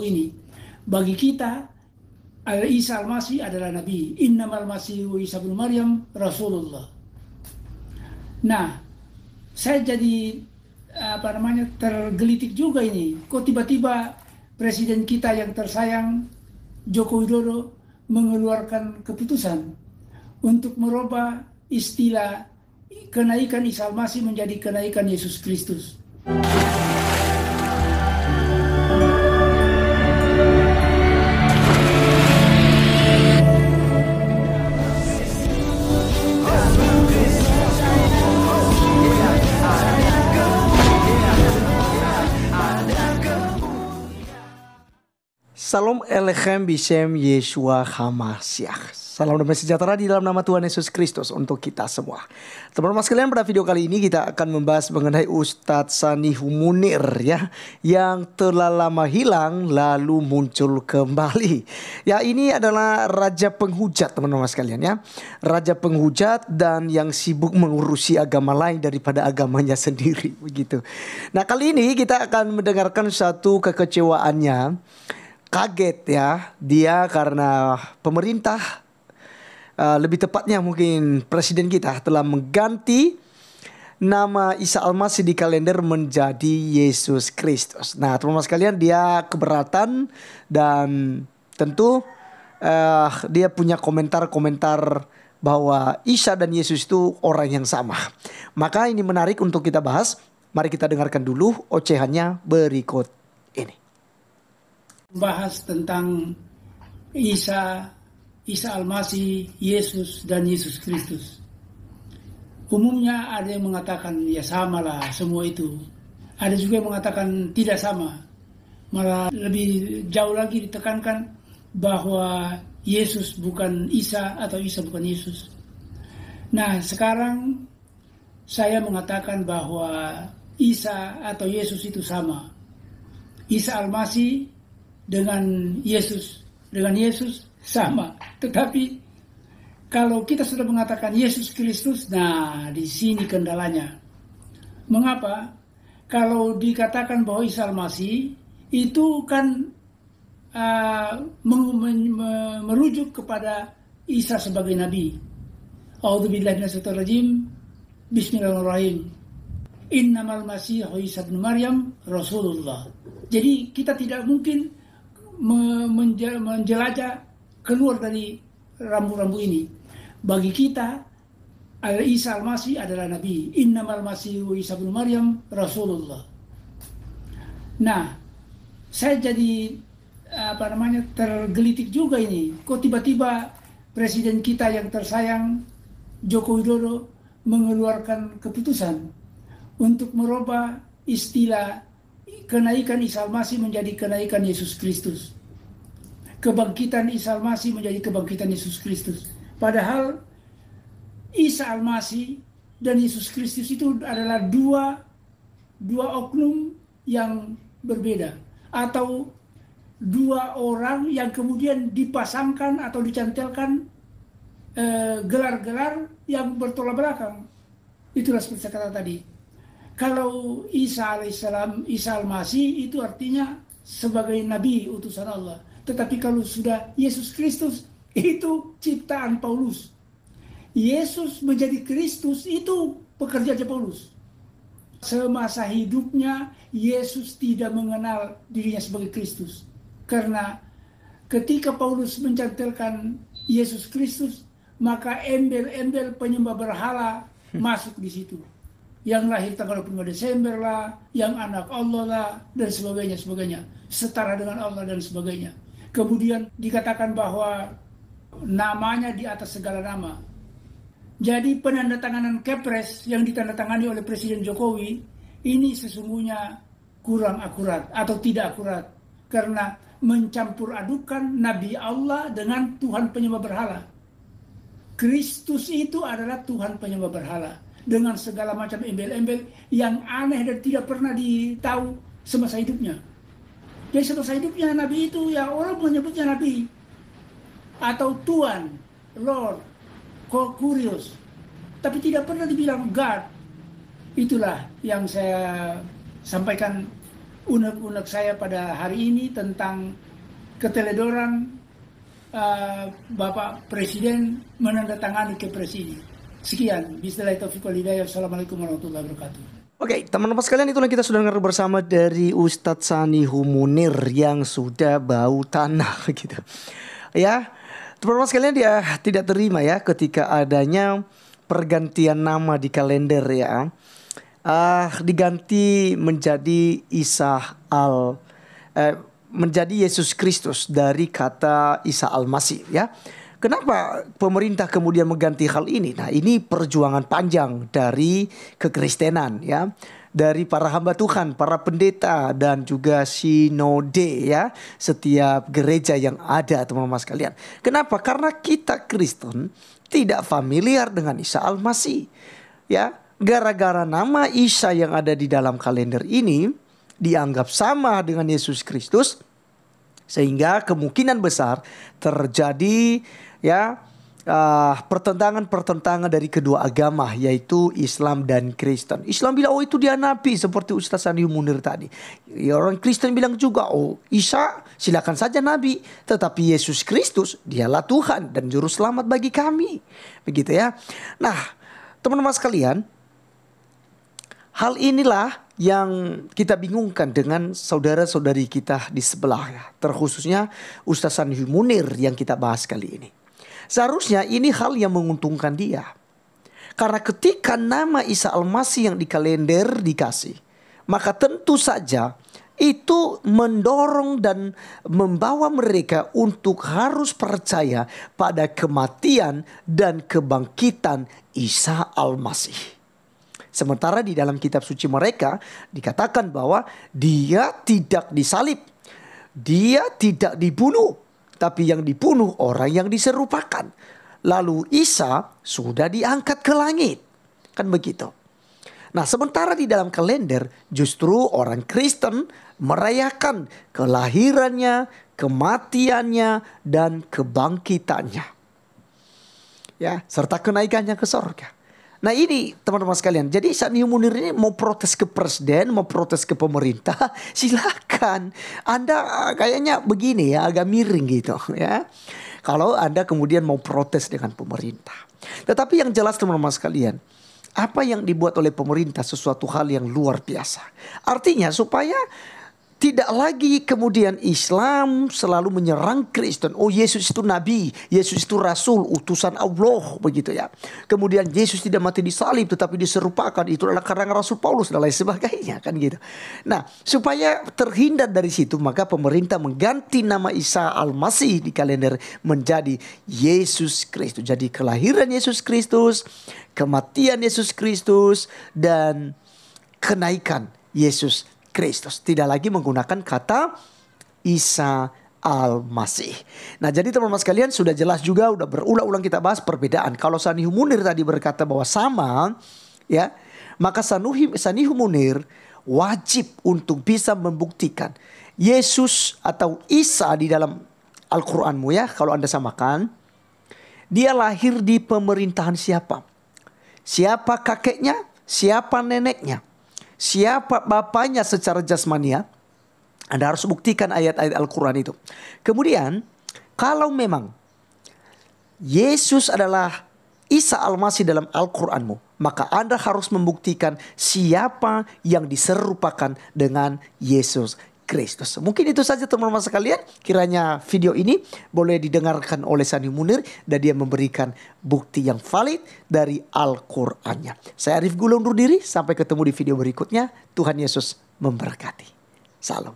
ini. Bagi kita, Isa Al-Masih adalah Nabi. Innamal Masihu Isa bin Maryam Rasulullah. Nah, saya jadi tergelitik juga ini. Kok tiba-tiba Presiden kita yang tersayang Joko Widodo mengeluarkan keputusan untuk merubah istilah kenaikan Isa Al-Masih menjadi kenaikan Yesus Kristus. Salam Elechem Bishem Yeshua HaMashiach. Salam damai sejahtera di dalam nama Tuhan Yesus Kristus untuk kita semua. Teman-teman sekalian, pada video kali ini kita akan membahas mengenai Ustadz Sanihu Munir ya, yang telah lama hilang lalu muncul kembali. Ya, ini adalah raja penghujat teman-teman sekalian ya. Raja penghujat dan yang sibuk mengurusi agama lain daripada agamanya sendiri begitu. Nah, kali ini kita akan mendengarkan satu kekecewaannya. Kaget ya dia karena pemerintah, lebih tepatnya mungkin presiden kita telah mengganti nama Isa Al-Masih di kalender menjadi Yesus Kristus. Nah teman-teman sekalian, dia keberatan dan tentu dia punya komentar-komentar bahwa Isa dan Yesus itu orang yang sama. Maka ini menarik untuk kita bahas. Mari kita dengarkan dulu ocehannya berikut ini. Bahas tentang Isa Al-Masih, Yesus dan Yesus Kristus. Umumnya ada yang mengatakan ya samalah semua itu. Ada juga yang mengatakan tidak sama. Malah lebih jauh lagi ditekankan bahwa Yesus bukan Isa atau Isa bukan Yesus. Nah, sekarang saya mengatakan bahwa Isa atau Yesus itu sama. Isa Al-Masih dengan Yesus sama. Tetapi kalau kita sudah mengatakan Yesus Kristus, nah di sini kendalanya. Mengapa? Kalau dikatakan bahwa Isa Al-Masih itu kan merujuk kepada Isa sebagai Nabi. A'udzubillahi minasyaitonirrajim. Bismillahirrahmanirrahim. Innamal Masihu Isa bin Maryam Rasulullah. Jadi kita tidak mungkin menjelajah keluar dari rambu-rambu ini. Bagi kita, Isa Al-Masih adalah Nabi. Innamal Masihu Isa bin Maryam Rasulullah. Nah, saya jadi tergelitik juga ini. Kok tiba-tiba Presiden kita yang tersayang Joko Widodo mengeluarkan keputusan untuk merubah istilah kenaikan Isa Al-Masih menjadi kenaikan Yesus Kristus. Kebangkitan Isa Al-Masih menjadi kebangkitan Yesus Kristus. Padahal Isa Al-Masih dan Yesus Kristus itu adalah dua oknum yang berbeda. Atau dua orang yang kemudian dipasangkan atau dicantelkan gelar-gelar yang bertolak belakang. Itulah seperti saya kata tadi. Kalau Isa alaihissalam, Isa Al-Masih itu artinya sebagai Nabi utusan Allah. Tetapi kalau sudah Yesus Kristus, itu ciptaan Paulus. Yesus menjadi Kristus itu pekerjaan Paulus. Semasa hidupnya Yesus tidak mengenal dirinya sebagai Kristus. Karena ketika Paulus mencantelkan Yesus Kristus, maka embel-embel penyembah berhala masuk di situ. Yang lahir tanggal 25 Desember lah, yang anak Allah lah, dan sebagainya. Setara dengan Allah dan sebagainya. Kemudian dikatakan bahwa namanya di atas segala nama. Jadi penandatanganan Kepres yang ditandatangani oleh Presiden Jokowi, ini sesungguhnya kurang akurat atau tidak akurat. Karena mencampur adukan Nabi Allah dengan Tuhan penyembah berhala. Kristus itu adalah Tuhan penyembah berhala. Dengan segala macam embel-embel yang aneh dan tidak pernah ditahu semasa hidupnya. Jadi semasa hidupnya Nabi itu ya orang menyebutnya Nabi. Atau Tuhan, Lord, Kurios. Tapi tidak pernah dibilang God. Itulah yang saya sampaikan unek-unek saya pada hari ini tentang keteledoran Bapak Presiden menandatangani Kepres ini. Sekian, billahi taufiq wal hidayah. Wassalamualaikum warahmatullahi wabarakatuh. Oke, teman-teman sekalian, itulah kita sudah dengar bersama dari Ustadz Sanihu Munir yang sudah bau tanah gitu. Ya, teman-teman sekalian, dia tidak terima ya ketika adanya pergantian nama di kalender ya. Diganti menjadi menjadi Yesus Kristus dari kata Isa Al-Masih ya. Kenapa pemerintah kemudian mengganti hal ini? Nah, ini perjuangan panjang dari kekristenan ya, dari para hamba Tuhan, para pendeta dan juga sinode ya, setiap gereja yang ada teman-teman sekalian. Kenapa? Karena kita Kristen tidak familiar dengan Isa Al-Masih ya. Gara-gara nama Isa yang ada di dalam kalender ini dianggap sama dengan Yesus Kristus, sehingga kemungkinan besar terjadi ya pertentangan dari kedua agama, yaitu Islam dan Kristen. Islam bilang, oh itu dia nabi, seperti Ustaz Sanihu Munir tadi. Ya, orang Kristen bilang juga, oh Isa silakan saja nabi, tetapi Yesus Kristus dialah Tuhan dan juru selamat bagi kami. Begitu ya. Nah, teman-teman sekalian, hal inilah yang kita bingungkan dengan saudara-saudari kita di sebelah ya. Terkhususnya Ustaz Sanihu Munir yang kita bahas kali ini. Seharusnya ini hal yang menguntungkan dia. Karena ketika nama Isa Al-Masih yang di kalender dikasih, maka tentu saja itu mendorong dan membawa mereka untuk harus percaya pada kematian dan kebangkitan Isa Al-Masih. Sementara di dalam kitab suci mereka dikatakan bahwa dia tidak disalib, dia tidak dibunuh, tapi yang dibunuh orang yang diserupakan. Lalu Isa sudah diangkat ke langit. Kan begitu. Nah, sementara di dalam kalender justru orang Kristen merayakan kelahirannya, kematiannya, dan kebangkitannya. Ya, serta kenaikannya ke surga. Nah ini teman-teman sekalian, jadi Sanihu Munir ini mau protes ke presiden, mau protes ke pemerintah, silakan. Anda kayaknya begini ya, agak miring gitu ya. Kalau Anda kemudian mau protes dengan pemerintah. Tetapi yang jelas teman-teman sekalian, apa yang dibuat oleh pemerintah sesuatu hal yang luar biasa. Artinya supaya tidak lagi kemudian Islam selalu menyerang Kristen. Oh Yesus itu nabi, Yesus itu rasul, utusan Allah, begitu ya. Kemudian Yesus tidak mati disalib tetapi diserupakan, itu adalah karangan Rasul Paulus dan lain sebagainya kan gitu. Nah, supaya terhindar dari situ maka pemerintah mengganti nama Isa Al-Masih di kalender menjadi Yesus Kristus. Jadi kelahiran Yesus Kristus, kematian Yesus Kristus, dan kenaikan Yesus Kristus. Tidak lagi menggunakan kata Isa Al-Masih. Nah jadi teman-teman sekalian sudah jelas juga, udah berulang-ulang kita bahas perbedaan. Kalau Sanihu Munir tadi berkata bahwa sama ya, maka Sanihu Munir wajib untuk bisa membuktikan Yesus atau Isa di dalam Al-Quranmu ya, kalau Anda samakan, dia lahir di pemerintahan siapa? Siapa kakeknya? Siapa neneknya? Siapa bapaknya secara jasmania? Anda harus buktikan ayat-ayat Al-Quran itu. Kemudian kalau memang Yesus adalah Isa Al-Masih dalam Al-Quranmu, maka Anda harus membuktikan siapa yang diserupakan dengan Yesus Kristus. Mungkin itu saja teman-teman sekalian. Kiranya video ini boleh didengarkan oleh Sanihu Munir dan dia memberikan bukti yang valid dari Al-Qur'annya. Saya Arif Gula undur diri. Sampai ketemu di video berikutnya. Tuhan Yesus memberkati. Salam.